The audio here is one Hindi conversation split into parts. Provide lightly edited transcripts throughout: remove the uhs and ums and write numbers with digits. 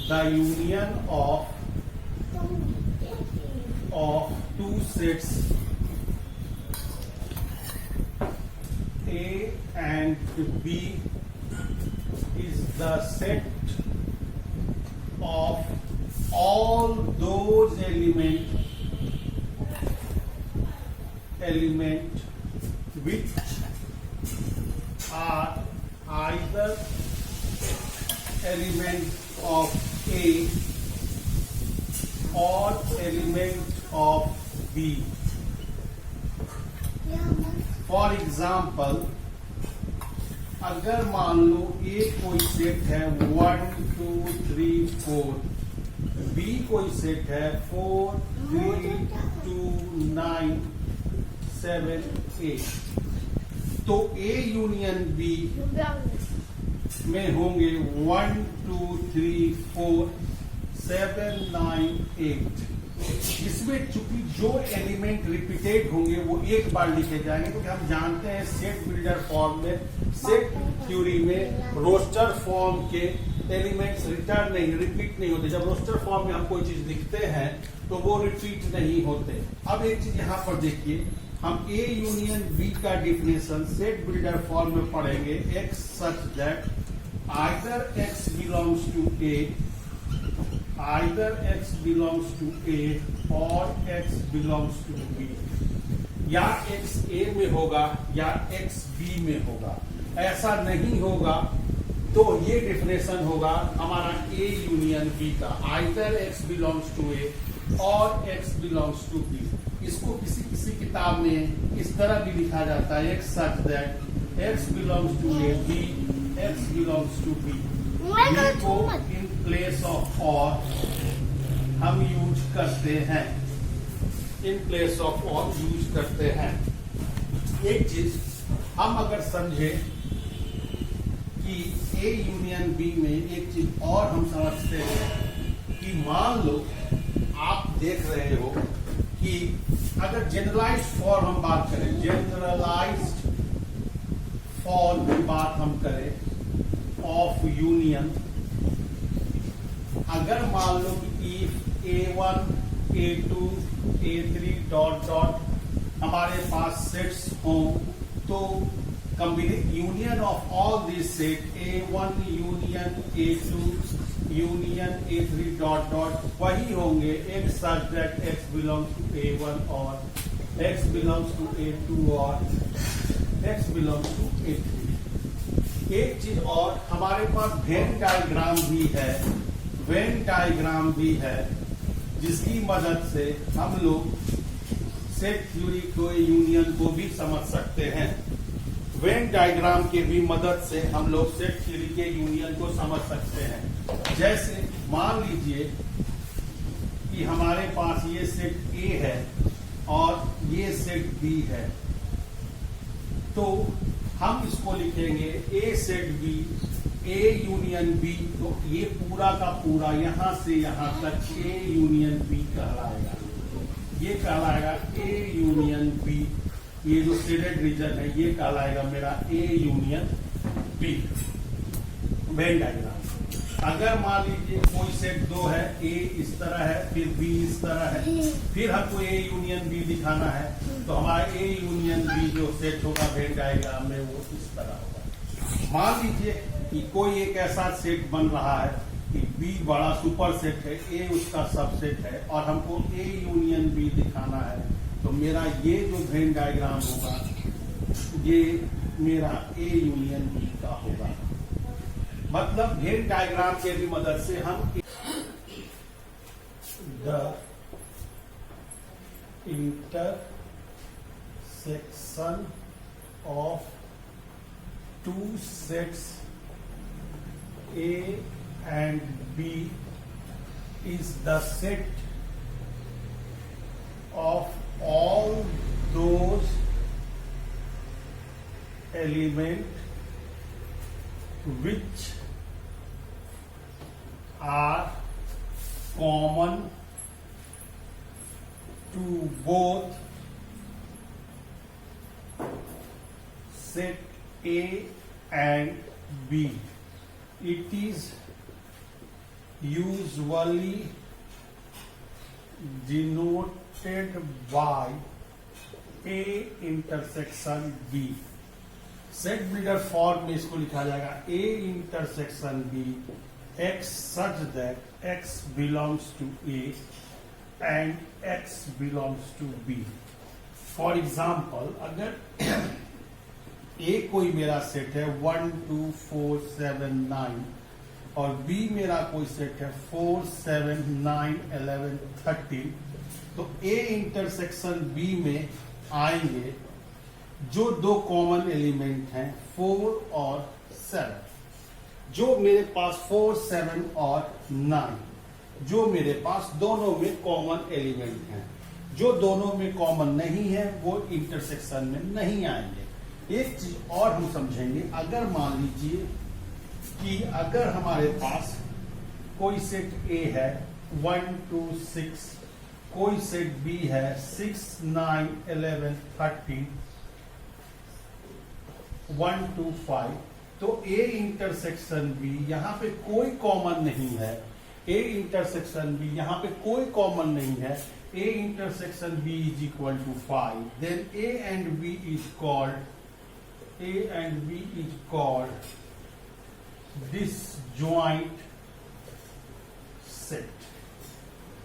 the union of two sets A and B is the set of all those element which are either element of A or element of B. For example, अगर मान लो A कोई सेट है 1 2 3 4, B कोई सेट है 4 3 2 9 7 8, तो A यूनियन B में होंगे 1 2 3 4 7 9 8। इसमें चूंकि जो एलिमेंट रिपीटेड होंगे वो एक बार लिखे जाएंगे, क्योंकि हम जानते हैं सेट बिल्डर फॉर्म में, सेट थ्योरी में रोस्टर फॉर्म के एलिमेंट्स रिटर्न नहीं, रिपीट नहीं होते। जब रोस्टर फॉर्म में हम कोई चीज लिखते हैं तो वो रिपीट नहीं होते। अब एक चीज यहां पर देखिए, हम A यूनियन B का डिफिनेशन सेट बिल्डर फॉर्म में पढ़ेंगे, X such that either X belongs to A or X belongs to B, या X A में होगा या X B में होगा। ऐसा नहीं होगा तो ये डिफिनेशन होगा हमारा A यूनियन B का, either X belongs to A और X belongs to B। इसको किसी किसी किताब में इस तरह भी लिखा जाता है, X such that X belongs to A, B X belongs to B। ये को इन प्लेस ऑफ और हम यूज करते हैं, इन प्लेस ऑफ और यूज करते हैं। एक चीज हम अगर समझे कि A यूनियन B में एक चीज और हम समझते हैं कि मान लो आप देख रहे हो कि अगर जनरलाइज्ड फॉर्म हम बात करें, जनरलाइज्ड फॉर्म की बात हम करें ऑफ यूनियन, अगर मान लो कि if A1 A2 A3 dot dot हमारे पास सेट्स हों, तो union of all this set A1 union A2 union A3 dot dot वही होंगे X such that X belongs to A1 और X belongs to A2 और X belongs to A3। एक चीज और, हमारे पास वेन डायग्राम भी है जिसकी मदद से हम लोग सेट थ्योरी को यूनियन को भी समझ सकते हैं। वेन डायग्राम के भी मदद से हम लोग सेट थ्योरी के यूनियन को समझ सकते हैं। जैसे मान लीजिए कि हमारे पास ये सेट A है और ये सेट B है, तो हम इसको लिखेंगे A set B, A union B। तो ये पूरा का पूरा यहां से यहां तक A यूनियन B कहलाएगा, ये कहलाएगा A यूनियन B। ये जो शेडेड रीजन है ये कहलाएगा मेरा A union B। Venn diagram अगर मान लीजिए कोई सेट 2 है, A इस तरह है, फिर B इस तरह है, फिर हमको A यूनियन B दिखाना है, तो हमारा A यूनियन B जो सेट होगा वेन डायग्राम में वो इस तरह होगा। मान लीजिए कि कोई एक ऐसा सेट बन रहा है कि B बड़ा सुपर सेट है, A उसका सबसेट है और हमको A यूनियन B दिखाना है, तो मेरा ये जो वेन डायग्राम होगा ये मेरा A यूनियन B का होगा। मतलब वेन डायग्राम के भी मदद से हम the intersection of two sets A and B is the set of all those elements which are common to both set A and B. It is usually denoted by A intersection B। Set builder form में इसको लिखा जाएगा A intersection B x such that x belongs to A and x belongs to B। For example, अगर A कोई मेरा सेट है 1 2 4 7 9 और B मेरा कोई सेट है 4 7 9 11 13, तो A इंटरसेक्शन B में आएंगे जो दो कॉमन एलिमेंट हैं 4 और 7। जो मेरे पास 4 7 और 9 जो मेरे पास दोनों में कॉमन एलिमेंट हैं, जो दोनों में कॉमन नहीं है वो इंटरसेक्शन में नहीं आएंगे। एक चीज और हम समझेंगे, अगर मान लीजिए कि अगर हमारे पास कोई सेट A है 1 2 6, कोई सेट B है 6 9 11 13 1 2 5, तो A इंटरसेक्शन B यहां पे कोई कॉमन नहीं है। A इंटरसेक्शन B यहां पे कोई कॉमन नहीं है। A intersection B is equal to 5. Then A and B is called disjoint set।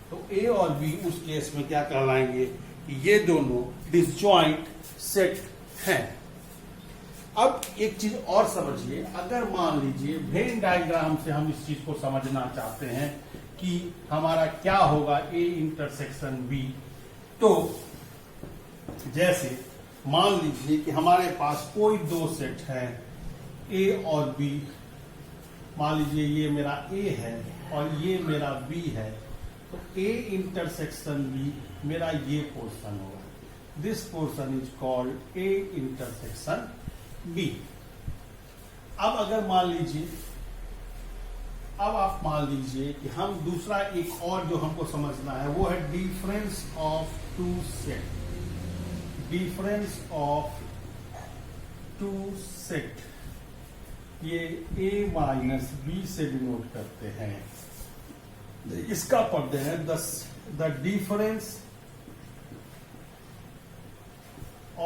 तो A और B उस केस में क्या कहलाएंगे कि ये दोनों डिसजॉइंट सेट हैं। अब एक चीज और समझिए, अगर मान लीजिए वेन डायग्राम से हम इस चीज को समझना चाहते हैं कि हमारा क्या होगा A इंटरसेक्शन B, तो जैसे मान लीजिए कि हमारे पास कोई दो सेट हैं A और B। मान लीजिए ये मेरा A है और ये मेरा B है, तो A इंटरसेक्शन B मेरा ये पोर्शन होगा। This portion is called A intersection B। अब अगर मान लीजिए, अब आप मान लीजिए कि हम दूसरा एक और जो हमको समझना है वो है difference of two set. Difference of two set ये A माइनस B से डिनोट करते हैं। इसका पढ़ते हैं the difference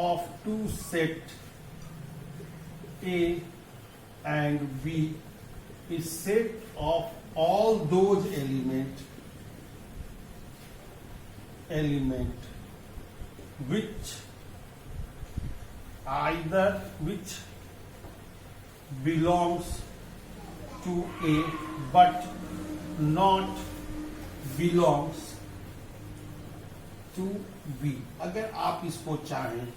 of two set A and B is set of all those element which belongs to A but not belongs to B। अगर आप इसको चाहें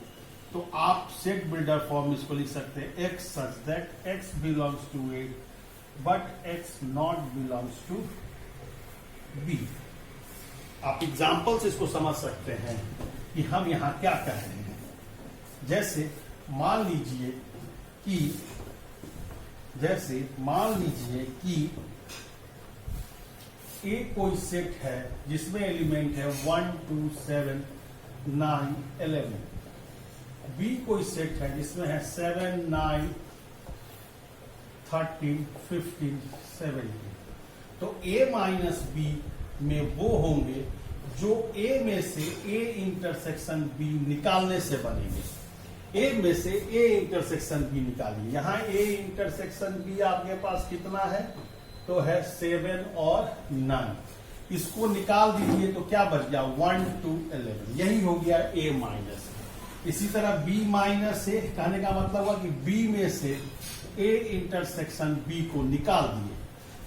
तो आप सेट बिल्डर फॉर्म इसको लिख सकते हैं x such that x belongs to A but x not belongs to B। आप एग्जाम्पल से इसको समझ सकते हैं कि हम यहां क्या कह रहे हैं। जैसे मान लीजिए कि A कोई सेट है जिसमें एलिमेंट है 1 2 7 9 11। B कोई सेट है जिसमें है 7 9 13 15 17। तो A माइनस B में वो होंगे जो A में से A इंटरसेक्शन B निकालने से बनेंगे। A में से A इंटरसेक्शन B निकालिए। यहाँ A इंटरसेक्शन B आपके पास कितना है, तो है 7 और 9। इसको निकाल दीजिए तो क्या बच गया 1 2 11। यही हो गया A माइनस। इसी तरह B माइनस से कहने का मतलब हुआ कि B में से A इंटरसेक्शन B को निकाल दिए,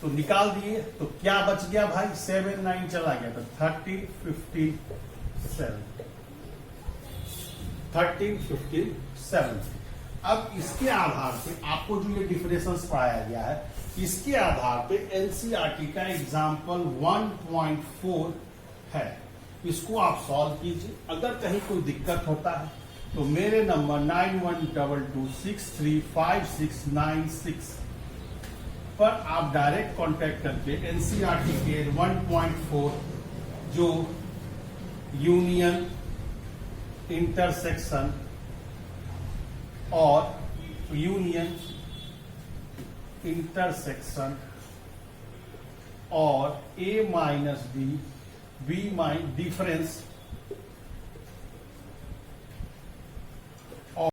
तो निकाल दिए तो क्या बच गया भाई 7 9 चला गया, तो 13 15 7 13 15 7। अब इसके आधार पे आपको जो ये डिफरेंसेस पढ़ाया गया है, इसके आधार पे एनसीईआरटी का एग्जाम्पल 1.4 है, इसको आप सॉल्व कीजिए। अगर कहीं कोई दिक्कत होता है तो मेरे नंबर 9122635696 पर आप डायरेक्ट कांटेक्ट करके एनसीईआरटी के 1.4 जो यूनियन इंटरसेक्शन और a minus b b minus difference